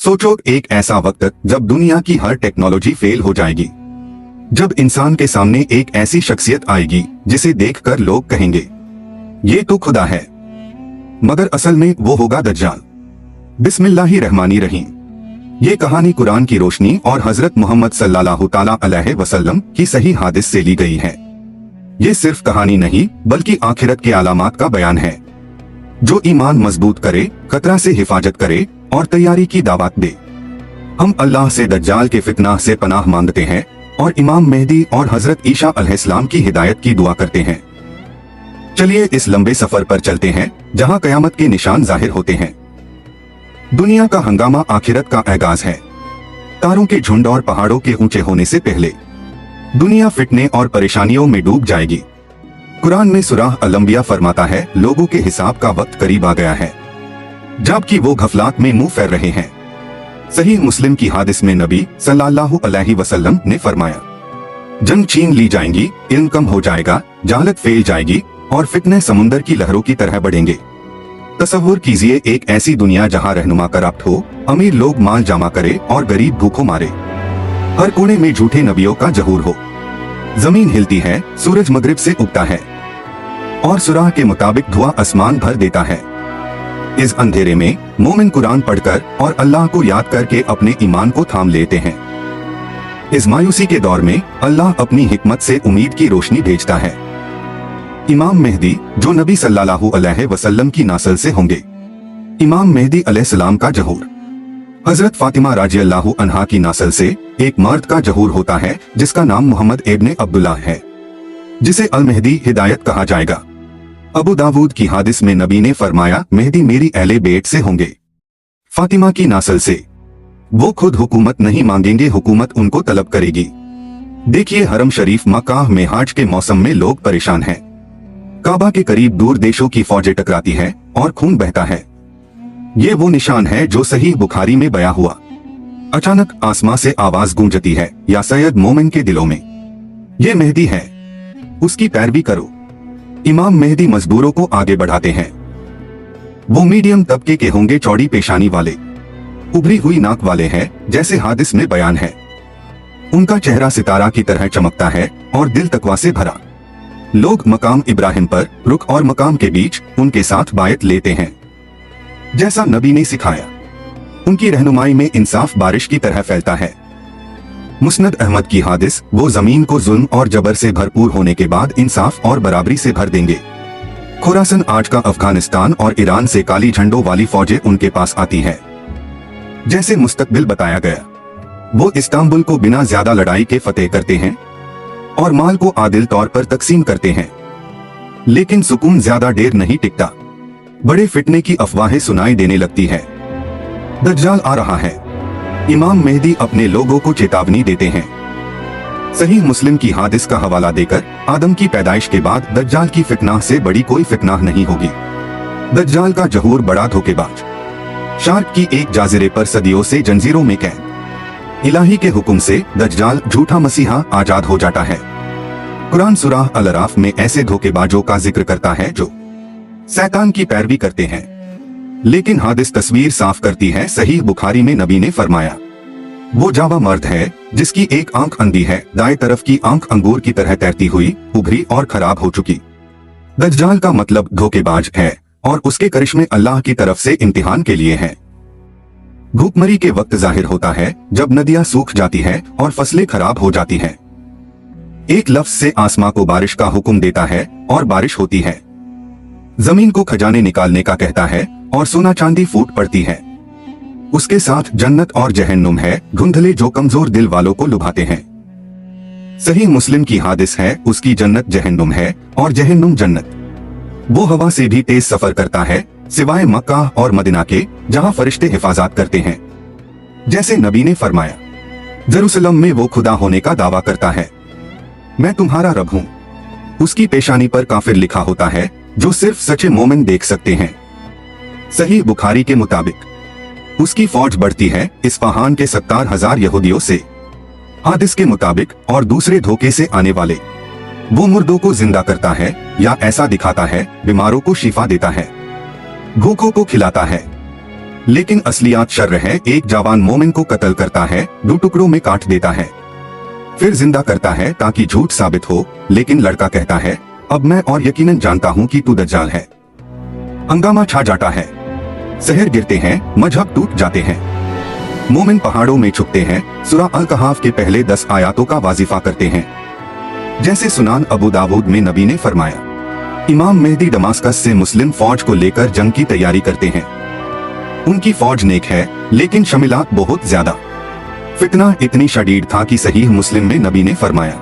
सोचो एक ऐसा वक्त जब दुनिया की हर टेक्नोलॉजी फेल हो जाएगी, जब इंसान के सामने एक ऐसी शख्सियत आएगी जिसे देखकर लोग कहेंगे ये तो खुदा है, मगर असल में वो होगा दज्जाल। बिस्मिल्लाहिर्रहमानिर्रहीम। ये कहानी कुरान की रोशनी और हजरत मोहम्मद सल्लल्लाहु ताला अलैहि वसल्लम की सही हादिस से ली गई है। ये सिर्फ कहानी नहीं बल्कि आखिरत के अलामात का बयान है, जो ईमान मजबूत करे, खतरा से हिफाजत करे और तैयारी की दावत दे। हम अल्लाह से दज्जाल के फितना से पनाह मांगते हैं और इमाम मेहदी और हजरत ईसा अलैहिस्सलाम की हिदायत की दुआ करते हैं। चलिए इस लंबे सफर पर चलते हैं जहां कयामत के निशान जाहिर होते हैं। दुनिया का हंगामा आखिरत का आगाज है। तारों के झुंड और पहाड़ों के ऊंचे होने से पहले दुनिया फिटने और परेशानियों में डूब जाएगी। कुरान में सूरह अल-अंबिया फरमाता है, लोगों के हिसाब का वक्त करीब आ गया है, जबकि वो गफलात में मुंह फेर रहे हैं। सही मुस्लिम की हादिस में नबी सल्लल्लाहु अलैहि वसल्लम ने फरमाया, जंग छीन ली जाएंगी, इल्म कम हो जाएगा, जहालत फैल जाएगी और फितने समुंदर की लहरों की तरह बढ़ेंगे। तसव्वुर कीजिए एक ऐसी दुनिया जहां रहनुमा करप्ट हो, अमीर लोग माल जमा करे और गरीब भूखों मारे। हर कोने में झूठे नबियों का जहूर हो। जमीन हिलती है, सूरज मगरिब से उगता है और सुराह के मुताबिक धुआं आसमान भर देता है। इस अंधेरे में मोमिन कुरान पढ़कर और अल्लाह को याद करके अपने ईमान को थाम लेते हैं। इस मायूसी के दौर में अल्लाह अपनी हिकमत से उम्मीद की रोशनी भेजता है। इमाम मेहदी जो नबी सल्लल्लाहु अलैहि वसल्लम की नस्ल से होंगे। इमाम मेहदी अलैहिस्सलाम का जहूर हजरत फातिमा रज़ियल्लाहु अन्हा की नस्ल से एक मर्द का जहूर होता है जिसका नाम मोहम्मद इब्न अब्दुल्ला है, जिसे अल मेहदी हिदायत कहा जाएगा। अबू दाऊद की हादिस में नबी ने फरमाया, मेहदी मेरी अहले बेट से होंगे, फातिमा की नस्ल से। वो खुद हुकूमत नहीं मांगेंगे, हुकूमत उनको तलब करेगी। देखिए हरम शरीफ मक्का में हज के मौसम में लोग परेशान हैं। काबा के करीब दूर देशों की फौजें टकराती हैं और खून बहता है। ये वो निशान है जो सही बुखारी में बयां हुआ। अचानक आसमां से आवाज गूंजती है, या सैयद मोमिन के दिलों में, ये मेहदी है, उसकी पैरवी करो। इमाम मेहदी मजदूरों को आगे बढ़ाते हैं। वो मीडियम तबके के होंगे, चौड़ी पेशानी वाले, उभरी हुई नाक वाले हैं, जैसे हादिस में बयान है। उनका चेहरा सितारा की तरह चमकता है और दिल तकवा से भरा। लोग मकाम इब्राहिम पर रुक और मकाम के बीच उनके साथ बायत लेते हैं, जैसा नबी ने सिखाया। उनकी रहनुमाई में इंसाफ बारिश की तरह फैलता है। मुस्नद अहमद की हादिस, वो जमीन को जुल्म और जबर से भरपूर होने के बाद इंसाफ और बराबरी से भर देंगे। खुरासन आज का अफगानिस्तान और ईरान से काली झंडों वाली फौजें उनके पास आती है, जैसे मुस्तकबिल बताया गया। वो इस्तांबुल को बिना ज्यादा लड़ाई के फतेह करते हैं और माल को आदिल तौर पर तकसीम करते हैं। लेकिन सुकून ज्यादा देर नहीं टिकता। बड़े फिटने की अफवाहें सुनाई देने लगती है। दज्जाल आ रहा है। इमाम मेहदी अपने लोगों को चेतावनी देते हैं। सही मुस्लिम की हादिस का हवाला देकर, आदम की पैदाइश के बाद दज्जाल की फितना से बड़ी कोई फितना नहीं होगी। दज्जाल का जहूर बड़ा धोखेबाज, शार्क की एक जाजिरे पर सदियों से जंजीरों में कैद। इलाही के हुक्म से दज्जाल झूठा मसीहा आजाद हो जाता है। कुरान सूरह अल-अराफ में ऐसे धोखेबाजों का जिक्र करता है जो शैतान की पैरवी करते हैं। लेकिन हादिस तस्वीर साफ करती है। सही बुखारी में नबी ने फरमाया, वो जावा मर्द है जिसकी एक आंख अंधी है, दाएं तरफ की आंख अंगूर की तरह तैरती हुई, उभरी और खराब हो चुकी। दज्जाल का मतलब धोखेबाज है और उसके करिश्मे अल्लाह की तरफ से इम्तिहान के लिए है। भूखमरी के वक्त जाहिर होता है जब नदियां सूख जाती है और फसलें खराब हो जाती हैं। एक लफ्ज से आसमां को बारिश का हुक्म देता है और बारिश होती है। जमीन को खजाने निकालने का कहता है और सोना चांदी फूट पड़ती है। उसके साथ जन्नत और जहन्नुम है, धुंधले जो कमजोर दिल वालों को लुभाते हैं। सही मुस्लिम की हादिस है, उसकी जन्नत जहन्नुम है और जहन्नुम जन्नत। वो हवा से भी तेज सफर करता है, सिवाय मक्का और मदीना के, जहां फरिश्ते हिफाजत करते हैं। जैसे नबी ने फरमाया, जेरूसलम में वो खुदा होने का दावा करता है, मैं तुम्हारा रब हूँ। उसकी पेशानी पर काफिर लिखा होता है, जो सिर्फ सच्चे मोमिन देख सकते हैं। सही बुखारी के मुताबिक उसकी फौज बढ़ती है इस्फहान के 70,000 यहूदियों से। हादिस के मुताबिक और दूसरे धोखे से आने वाले, वो मुर्दों को जिंदा करता है या ऐसा दिखाता है, बीमारों को शिफा देता है, भूखों को खिलाता है, लेकिन असलियात शर्र है। एक जवान मोमिन को कत्ल करता है, 2 टुकड़ों में काट देता है, फिर जिंदा करता है ताकि झूठ साबित हो। लेकिन लड़का कहता है, अब मैं और यकीनन जानता हूँ कि तू दज्जाल है। हंगामा छा जाता है, शहर गिरते हैं, मजहब टूट जाते हैं। मोमिन पहाड़ों में छुपते हैं, सूरा अल कहफ के पहले 10 आयातों का वाजिफा करते हैं। जैसे सुनान अबू दाऊद में नबी ने फरमाया, इमाम मेहदी दमास्कस से मुस्लिम फौज को लेकर जंग की तैयारी करते हैं। उनकी फौज नेक है, लेकिन शमिलात बहुत ज्यादा। फितना इतनी शदीद था कि सहीह मुस्लिम में नबी ने फरमाया,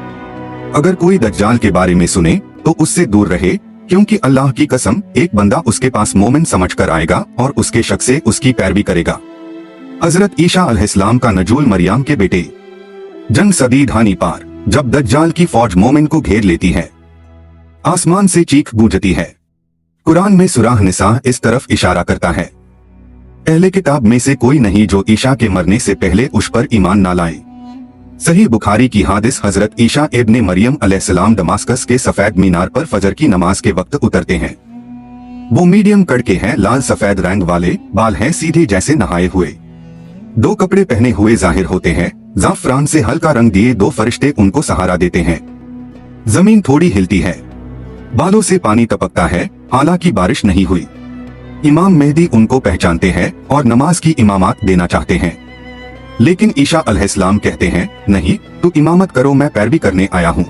अगर कोई दज्जाल के बारे में सुने तो उससे दूर रहे, क्योंकि अल्लाह की कसम एक बंदा उसके पास मोमिन समझकर आएगा और उसके शक से उसकी पैरवी करेगा। हजरत ईसा अलैहिस्सलाम का नजूल मरियम के बेटे। जंग सदी धानी पार, जब दज्जाल की फौज मोमिन को घेर लेती है, आसमान से चीख गूंजती है। कुरान में सूरह निसा इस तरफ इशारा करता है, अहले किताब में से कोई नहीं जो ईसा के मरने से पहले उस पर ईमान ना लाए। सही बुखारी की हादिस, हजरत ईसा इब्ने मरियम अलैहिस्सलाम दमास्कस के सफेद मीनार पर फजर की नमाज के वक्त उतरते हैं। वो मीडियम कद के हैं, लाल सफेद रंग वाले, बाल हैं सीधे जैसे नहाए हुए, 2 कपड़े पहने हुए जाहिर होते हैं। ज़ाफ़रान से हल्का रंग दिए 2 फरिश्ते उनको सहारा देते हैं। जमीन थोड़ी हिलती है, बालों से पानी टपकता है, हालांकि बारिश नहीं हुई। इमाम मेहदी उनको पहचानते हैं और नमाज की इमामत देना चाहते हैं, लेकिन ईसा अलैहिस्सलाम कहते हैं, नहीं, तू इमामत करो, मैं पैरवी करने आया हूँ।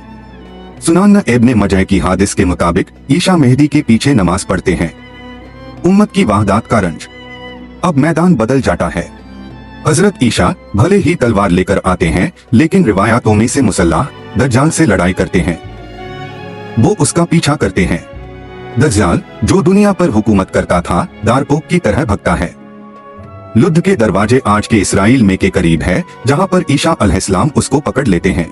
सुनान इब्ने मजह की हादिस के मुताबिक ईसा मेहदी के पीछे नमाज पढ़ते हैं। उम्मत की वाहदात का रंज। अब मैदान बदल जाता है। हजरत ईसा भले ही तलवार लेकर आते हैं, लेकिन रिवायातों में से मुसल्लाह दज्जाल से लड़ाई करते हैं। वो उसका पीछा करते हैं। दज्जाल जो दुनिया पर हुकूमत करता था, दारपोक की तरह भगता है। लुद्ध के दरवाजे आज के इसराइल में के करीब है, जहां पर ईसा अलैहिस्सलाम उसको पकड़ लेते हैं।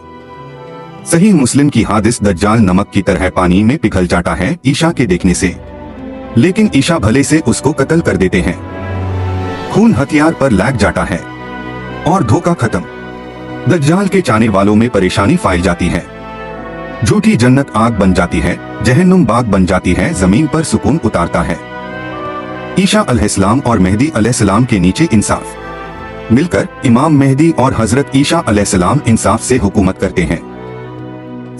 सही मुस्लिम की हादिस, दज्जाल नमक की तरह पानी में पिघल जाता है ईसा के देखने से, लेकिन ईसा भले से उसको कत्ल कर देते हैं। खून हथियार पर लग जाता है और धोखा खत्म। दज्जाल के चाहने वालों में परेशानी फैल जाती है। झूठी जन्नत आग बन जाती है, जहन्नुम बाग बन जाती है, जमीन पर सुकून उतारता है। ईसा अलैहिस्सलाम और मेहदी अलैहिस्सलाम के नीचे इंसाफ मिलकर इमाम मेहदी और हजरत ईसा अलैहिस्सलाम इंसाफ से हुकूमत करते हैं।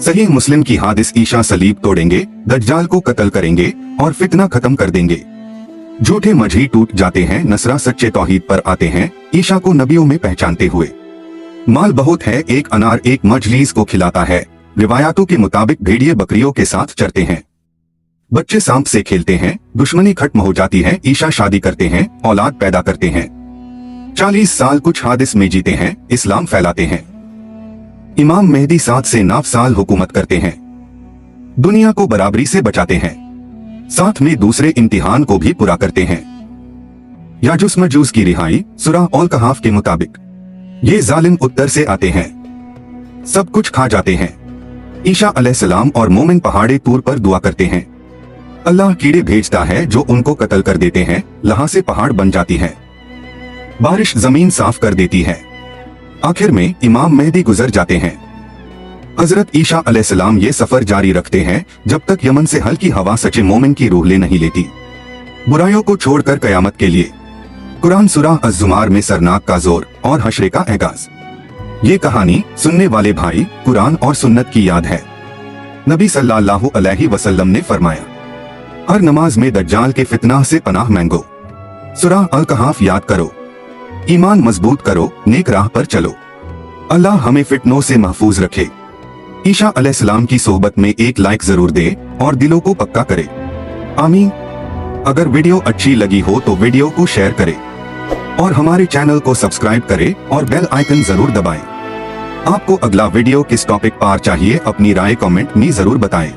सही मुस्लिम की हादिस, ईसा सलीब तोड़ेंगे, दज्जाल को कत्ल करेंगे और फितना खत्म कर देंगे। झूठे मजही टूट जाते हैं, नसरा सच्चे तौहीद पर आते हैं, ईसा को नबियों में पहचानते हुए। माल बहुत है, एक अनार एक मजलीस को खिलाता है। रिवायातों के मुताबिक भेड़िए बकरियों के साथ चरते हैं, बच्चे सांप से खेलते हैं, दुश्मनी खत्म हो जाती है। ईसा शादी करते हैं, औलाद पैदा करते हैं, 40 साल कुछ हादिस में जीते हैं, इस्लाम फैलाते हैं। इमाम मेहदी 7 से 9 साल हुकूमत करते हैं, दुनिया को बराबरी से बचाते हैं, साथ में दूसरे इम्तिहान को भी पूरा करते हैं। याजुस मजूस की रिहाई, सूरह अल कहफ के मुताबिक ये जालिम उत्तर से आते हैं, सब कुछ खा जाते हैं। ईसा अलैहिस्सलाम और मोमिन पहाड़े तूर पर दुआ करते हैं। अल्लाह कीड़े भेजता है जो उनको कत्ल कर देते हैं, लहा से पहाड़ बन जाती है, बारिश जमीन साफ कर देती है। आखिर में इमाम मेहदी गुजर जाते हैं। हजरत ईसा अलैहिस्सलाम ये सफर जारी रखते हैं जब तक यमन से हल्की हवा सच्चे मोमिन की रूह ले नहीं लेती, बुराइयों को छोड़कर कयामत के लिए। कुरान सूरह अज़्ज़ुमार में सरनाक का जोर और हशरे का एगाज। ये कहानी सुनने वाले भाई कुरान और सुन्नत की याद है। नबी सल्लल्लाहु अलैहि वसल्लम ने फरमाया, हर नमाज में दज्जाल के फितना से पनाह मांगो। सूरह अल कहफ याद करो, ईमान मजबूत करो, नेक राह पर चलो। अल्लाह हमें फितनों से महफूज रखे। ईसा अलैहिस्सलाम की सोहबत में एक लाइक जरूर दे और दिलों को पक्का करे, आमीन। अगर वीडियो अच्छी लगी हो तो वीडियो को शेयर करें और हमारे चैनल को सब्सक्राइब करें और बेल आइकन जरूर दबाएं। आपको अगला वीडियो किस टॉपिक पर चाहिए, अपनी राय कमेंट में जरूर बताएं।